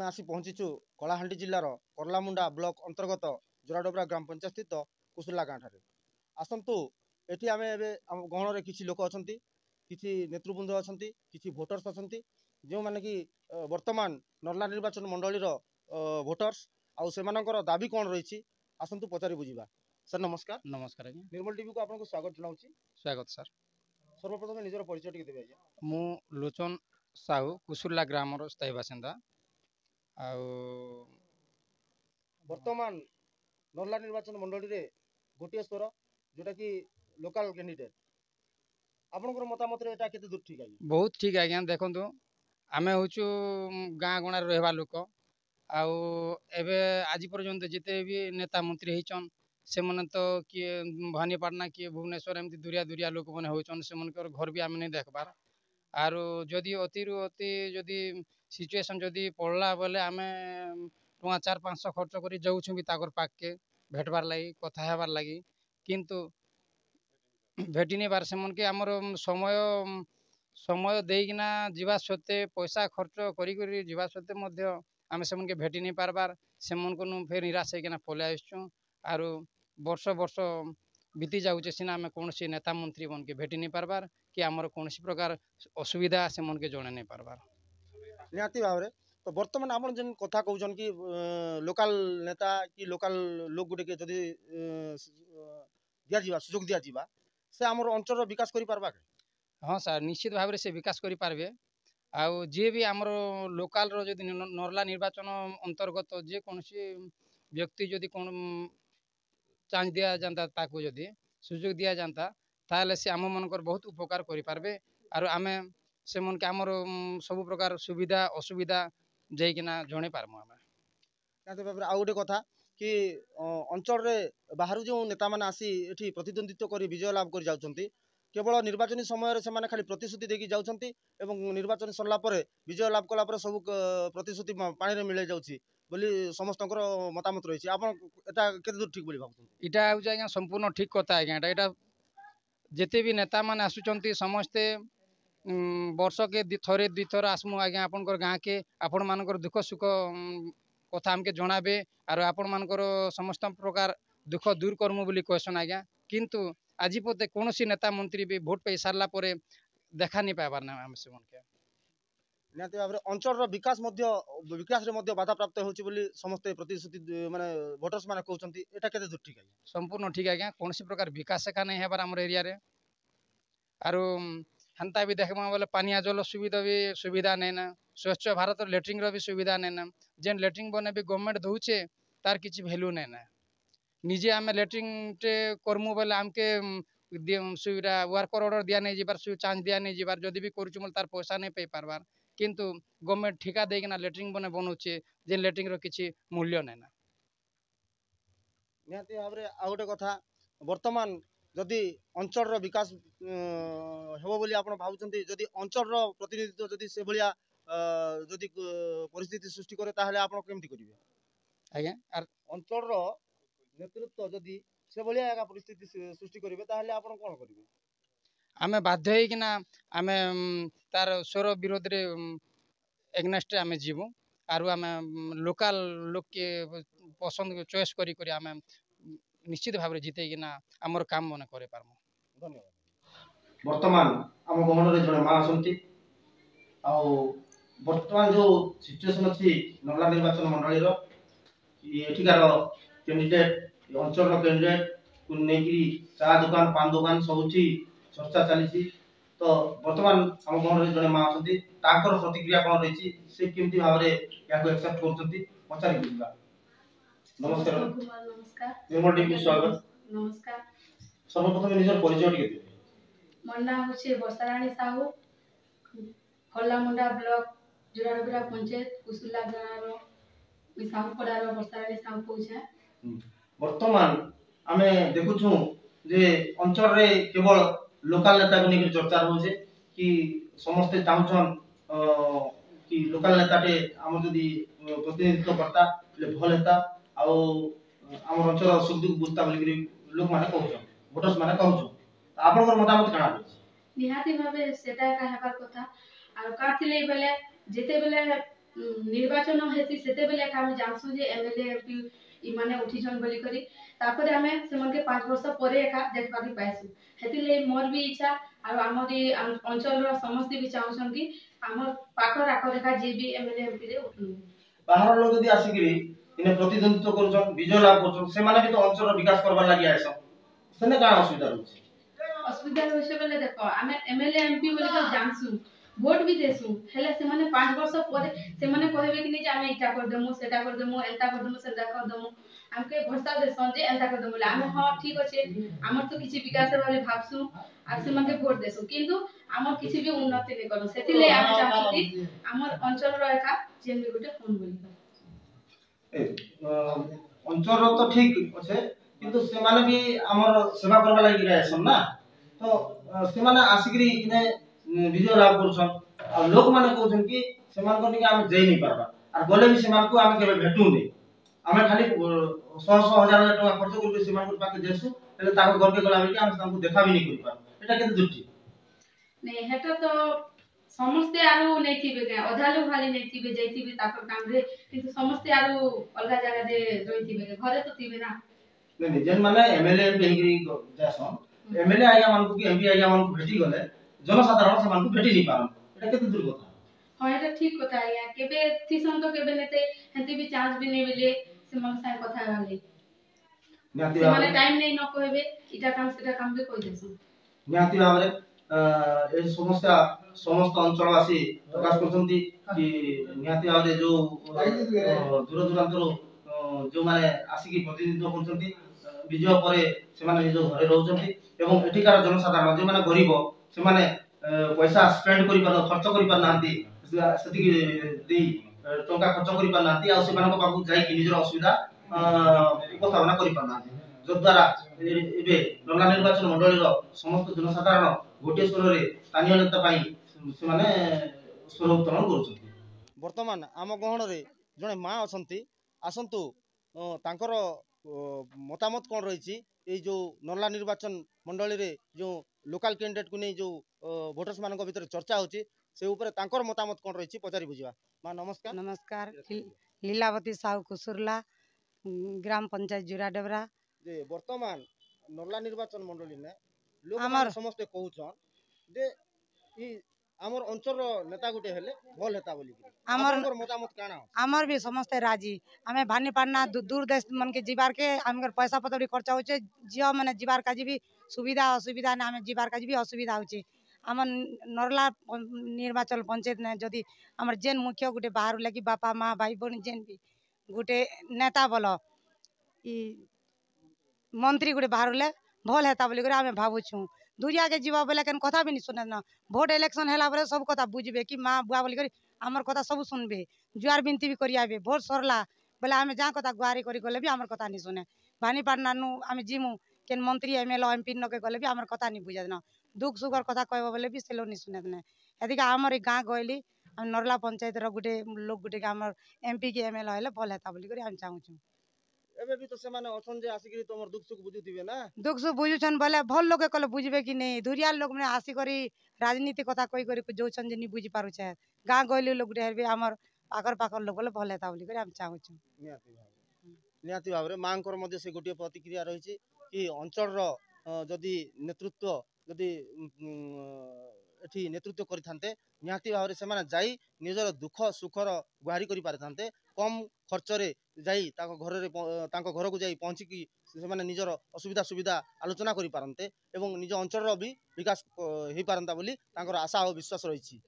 आसी पहुँचीचु कलाहांडी जिल्लार करलामुंडा ब्लॉक अंतर्गत जोराडोबरा ग्राम पंचायत स्थित कुसुला गाँव ठारे आसतु एटी आम एवं गहण किसी लोक अच्छा किसी नेतृवृंद अच्छा किसी भोटर्स अच्छा जो मैंने कि वर्तमान नर्ला निर्वाचन मंडल भोटर्स आउ से दाबी कौन रही आसतु पचारि बुझा। सर नमस्कार। नमस्कार निर्मल टीवी को आपको स्वागत जनाऊँ। स्वागत सर। सर्वप्रथम निजर परिचय टी देवे आज्ञा। मु लोचन साहू कुसुला ग्राम स्थायी बासिंदा वर्तमान नर्ला निर्वाचन मंडल रे गोटे स्वर जोटा कि लोकल कैंडिडेट आपनकर मतामत रे एटा केते दूर ठीक है? बहुत ठीक आज्ञा। देखंतु आमे होचु गाँ गणा रहबा लोक आउ एबे आज पर्यंत जिते भी नेता मंत्री होचन से मन तो किए भानीपाटना किए भुवनेश्वर एमती दुरिया दुरिया लोक मैंने होचन से मनकर घर भी आमे नहीं देखबार आरो जदि अतिरु अति जदि सिचुएशन जदि पड़ला बोले आमे टुआ 400-500 खर्च करी जाऊछु भी ताकर पाक के भेटबार लगी कथा हेबार लगी किंतु भेटी नहीं बार से मन के हमर समय समय देकिना जीवा सत्ते पैसा खर्च करी करी जीवा सत्ते मध्य आमे से मन के भेटी नहीं पारबार से मन को फिर निराश होकिना पले आसछु आरो वर्ष वर्ष बीती जाऊे सीना आम कौन नेता मंत्री मन के भेटी नहीं पारबार कि आमर कौन प्रकार असुविधा से मन के जड़े नहीं पारबार निहाती भाव में। तो बर्तमान आप जेन कथा कहउछन कि लोकल नेता कि लोकल लोक गुटे के जदि दिया जीवा सुजोग दिया जीवा से हमर अंचल विकास करि पारबा के? हाँ सर निश्चित भाव में से विकास करि पारबे आउ जे भी आमर लोकल रो जदि नर्ला निर्वाचन अंतर्गत जे कौन व्यक्ति जदि कौन चांस दिया जाता ताकू जदि सुजोग दिया जाता ताले से आम मनकर बहुत उपकार करि पारबे आरो आमे से मन के आमर सब प्रकार सुविधा असुविधा जाइकिना जणे पारमु आमे। आउ गोटे कथा कि अंचल रे बाहर जो नेता माने आसी एठी प्रतिद्वंदित्व करी विजय लाभ कर जाउछंती केवल निर्वाचन समय से खाली प्रतिश्रुति देकी जाउछंती एवं निर्वाचन सरला परे विजय लाभ कला परे सब प्रतिश्रुति पानी रे मिले जाउछि बोली समस्तकर मतामत रही आपण एटा केते दूर ठीक बोली भाबुछंती? इटा आउछ आज्ञा संपूर्ण ठीक कथा आज्ञा एटा जेते भी नेता माने आसुचंती समस्ते वर्ष के थरे दी थर आसमु आज्ञा आपनकर गाँ के आपण मानकर दुख सुख कथा हमके जणाबे आरो आपण मानकर समस्त प्रकार दुख दूर करमु बोली कहसन आज्ञा किंतु आज पते कौन नेता मंत्री भी भोट पे सारला परे देखा नहीं पाइबार ना हम से मन के निहाती भाव अंचल विकास रे मध्य बाधा प्राप्त होची बोली समस्त प्रतिश्रुति माने वोटर्स माने कहउछंती एटा केते दूर ठीक है? संपूर्ण ठीक आज्ञा कौन प्रकार विकास एका नहीं हेबार हमर एरिया रे आरो हंता भी देखमा बोले पानिया जल सुविधा नहीं ना स्वच्छ भारत लेट्रिंग रो भी सुविधा नहीं ना जेन लेट्रिंग बने भी गवर्नमेंट दउचे तार किछि वैल्यू नहीं ना निजे आमे लेट्रिंग टे करमु बोले आमके सुविधा वर्कर ऑर्डर दिया नहीं जीवार चांस दिया नहीं जीवार जदि भी करूछु मोल तार पैसा नहीं पे पारबार किंतु गवर्नमेंट ठिका देकिना लेट्रिंग बने बनउचे जेन लेट्रिंग रो किछि मूल्य नहीं ना। निहाती भाव में आ गोटे कथा वर्तमान जदि अंचल विकास हेबो बोली आपण भाबुचंती जदि अंचल प्रतिनिधित्व जदि से भलिया जदि परिस्थिति सृष्टि करे ताहले आपण केमति करिवे आज्ञा? अंचल नेतृत्व जदि से भलिया एका परिस्थिति सृष्टि करिवे ताहले आपण कोन करिवे? आमे बाध्य होइकिना आमे तार स्वर विरोध रे एग्नेस्ट आमे जीवु आरु आमे लोकल लोक के पसंद चॉइस करी करी आमे निश्चित भाव जीते किना आमर काम मन करे पारमु। धन्यवाद। वर्तमान आम गहन रे जने मां असंती आ वर्तमान जो सिचुएशन अछि नर्ला निर्वाचन मंडली रो एठिकार कैंडिडेट अंचल रो कैंडिडेट को नेकी चा दुकान पान दुकान सबुची चर्चा चली तो वर्तमान आम गहन रे जने मां असंती ताकर प्रतिक्रिया कोन रही से केमती भाव रे याको एक्सेप्ट करचंती पचारि बुझबा। नमस्कार। नमस्कार। निर्मल टीवी स्वागत। नमस्कार। सर्वप्रथम निजर परिचय टिके देबे। मोर नाम होचे बसरानी साहू हल्लामुंडा ब्लॉक जोराडोबरा पंचायत कुसुला गाँव रो साहू पड़ा रो बसरानी साहू कहूछे। वर्तमान आमे देखुछु जे अंचल रे केवल लोकल नेता को लेकर चर्चा होचे कि समस्त चाहछन कि लोकल नेताटे हम जदी प्रतिनिधित्व करता ले भल हेता आ हमर अंचल सुख दुख बुझता बोली लोक माने कहछन वोटर्स माने कहछन आपनकर मतामत काना अछि? निहाती भाबे सेटा का हेबार कथा आ काथिले बेले जेते बेले ନିର୍ବାଚନ ହେସି ସେତେବେଳେ ଏକା ଆମେ ଜାଣସୁଁ ଯେ MLA MP ଇମାନେ ଉଠିଛନ୍ ବୋଲି କରି ତାପରେ ଆମେ ସେମାନକେ 5 ବର୍ଷ ପରେ ଏକା ଦେଖବାକେ ପାଇସୁଁ ହେତିଲେ ମୋର ବି ଇଚ୍ଛା ଆଉ ଆମର ଏ ଅଞ୍ଚଳର ସମସ୍ତେ ବି ଚାହୁଁଛନ୍ କି ଆମର ପାଖର ଆଖରେଖା ଯିଏ ବି MLA MP ରେ ଉଠୁନ୍। ବାହାର ଲୋକ ଯଦି ଆସିକିରି ଇନେ ପ୍ରତିଦ୍ୱନ୍ଦିତ୍ୱ କରୁଛନ୍ ବିଜୟ ଲାଭ କରୁଛନ୍ ସେମାନେ ବି ତ ଅଞ୍ଚଳର ବିକାଶ କରବାର ଲାଗି ଆଇସନ୍ ସେନେ କାଣା ଅସୁବିଧା ରହୁଛି? ଅସୁବିଧା ରହୁଛେ ବେଲେ ଦେଖ ଆମେ MLA MP ବୋଲି ତ ଜାଣସୁଁ ଭୋଟ ବି ଦେସୁଁ ହେଲେ ସେମାନେ 5 ବର୍ଷ ପରେ ସେମାନେ କହିବେ କି ଯେ ଆମେ ଇଟା କରିଦେମୁ ସେଟା କରିଦେମୁ ଏନ୍ତା କରିଦେମୁ ସେନ୍ତା କରିଦେମୁ ଆମକେ ଭରସା ଦେସନ୍ ଯେ ଏନ୍ତା କରିଦେମୁ ବୋଲେ ଆମେ ହଁ ଠିକ ଅଛେ ଆମର ତ କିଛି ବିକାଶ ହେବା ବୋଲି ଭାବସୁଁ আর সেমানকে ভোট দেসু কিন্তু আমার কিছু বি উন্নতি নি করু সেতিলে আমি চাহছি কি আমার অঞ্চলর একা যেন বি গুটে ফোন বলি ଅଞ୍ଚଳର ତ ଠିକ ଅଛେ କିନ୍ତୁ ସେମାନେ ବି ଆମର ସେବା କରବା ଲାଗି ଆଇସନ୍ ନା ତ ସେମାନେ ଆସିକିରି ଇନେ ବିଜୟ ଲାଭ କରୁଛନ୍ ଆଉ ଲୋକମାନେ କହୁଛନ୍ କି ସେମାନଙ୍କ ଟିକେ ଆମେ ଯାଇ ନି ପାରବା আর ଗଲେ ବି ସେମାନଙ୍କୁ ଆମେ କେବେ ଭେଟୁନି ଆମେ ଖାଲି ଶହ ଶହ ହଜାର ହଜାର ଟଙ୍କା ଖର୍ଚ୍ଚ କରିକି ସେମାନଙ୍କ ପାଖେ ଯେସୁ ହେଲେ ତାଙ୍କ ଘରକେ ଗଲା ବେଲି ଆମେ ତାଙ୍କୁ ଦେଖା ବି ନି କରି ପାରୁ এটা କେତେ ଦୁଃଖୀ নে হেটা তো ସମସ୍ତେ ଆରୁ ନେଇଥିବେ କେ ଅଧା ଲୋକ ଖାଲି ନେଇଥିବେ ଯାଇଥିବେ ତାଙ୍କର କାମରେ କିନ୍ତୁ ସମସ୍ତେ ଆରୁ ଅଲଗା ଜାଗାରେ ରହିଥିବେ ଘରେ ତ ଥିବେ ନା नहीं जेन माने एमएलए एमपी हेगिरी जासन एमएलए आया मानकु कि एमपी आया मानकु भेटी गले जनसाधारण से मानकु भेटी नी पारन एटा केते दूर कथा हां एटा ठीक कथा आया केबे थिसन तो केबे नेते हेंती भी चांस भी नै मिले से मन साइ कथा वाले नियाती से माने टाइम नै न कहबे इटा काम सेटा काम भी कहि देसु नियाती भाबरे ए समस्या समस्त अंचलवासी प्रकाश करछंती कि नियाती भाबरे जो दूर दूरांतर जो माने आसिकी प्रतिनिधित्व करछंती विजय परे सेमाने निज घरे रहउछंती एवं एठिकार जनसाधारण जे माने गरीब सेमाने पैसा स्पेंड करि पार खर्च करि पार नांती सेति की देई टंका खर्च करि पार नांती आ सेमानक पाखु जाई कि निजर असुविधा उपस्थापना करि पार नांती जो द्वारा एबे नला निर्वाचन मंडली रो समस्त जनसाधारण गोटे स्वर रे स्थानीय नेता पाई सेमाने स्वर उत्तोलन करूछंती वर्तमान आम गहण रे जने मां असंती आसंतु तांकर मतामत कौन रही जो नर्ला निर्वाचन मंडली रे जो लोकल कैंडिडेट को नहीं जो वोटर्स मान भीतर चर्चा होची से ऊपर तांकर मतामत कौन रही पचारि बुझिबा मां नमस्कार नमस्कार लीलावती साहू कुसुरला ग्राम पंचायत जुराडेबरा जे वर्तमान नर्ला निर्वाचन मंडली ने लोक समस्त कहउछन जे ई हमर अंचल नेता गुटे हेले भल हेता बोली हमर मतामत काना हमर भी समस्त राजी हमें भानी पाड़ना दूर देश मन के जीवार के हमर पैसा पतर भी खर्चा होचे जियो माने जीवार काजी भी सुविधा असुविधा ने हमें जीवार काजी भी असुविधा होचे हमर नरला निर्वाचन पंचायत ने जदी हमर जेन मुख्य गुटे बाहर लगी बापा माँ भाई बहन जेन भी गुटे नेता बोलो ई मंत्री गुटे बाहर ले भल हेता बोली करे हमें भाबुछु दूरिया के जीवा बोले केन कथा भी नहीं सुने ना भोट इलेक्शन हैला बरे सब कथा बुझबे कि माँ बुआ बोली करी हमर कथा सब सुनबे जुआर बिनती भी करी आबे भोट सरला बोले हमें जा कथा गुहारी करी गले भी हमर कथा नहीं सुने भानी पाड़ना नु हमें जिमु केन मंत्री एमएलए एमपी न के गले भी हमर कथा नहीं बुझे ना दुख सुखर कथा कहबो बोले भी सेलो नहीं सुने ने एदिका हमर ई गां गइली हम नरला पंचायत रो गुटे लोग गुटे के हमर एमपी के एमएलए हैले भल हेता बोली करी हम चाहू छु एबे भी तो सेमाने अछन जे आसिकरी तोमर दुख सुख बुझुतिबे ना दुख सुख बुझुछन बोले भल लोग कले बुझबे कि नहीं दुरिया लोग ने आसी करी राजनीति कथा कई करी जोछन जे नहीं बुझी पारु छे गां गइली लोग हेरबे हमर पाकर पाकर लोग बोले भल हेता बोली करी हम चाहू छु नियाती भाबरे मांकर मध्ये से गोटे प्रतिक्रिया रहिछि कि अंचल रो जदी नेतृत्व जदी एठी नेतृत्व करिथान्ते नियाती भाबरे सेमाने जाई निजर दुख सुखर गुहारी करि पारथान्ते कम खर्च रे जाई ताको घर रे ताको घर को जाई पहुंची कि सेमाने निजर असुविधा सुविधा आलोचना करि पारन्ते एवं निज अंचल रो भी विकास हेई पारंता बोली तांकर आशा और विश्वास रहिछि।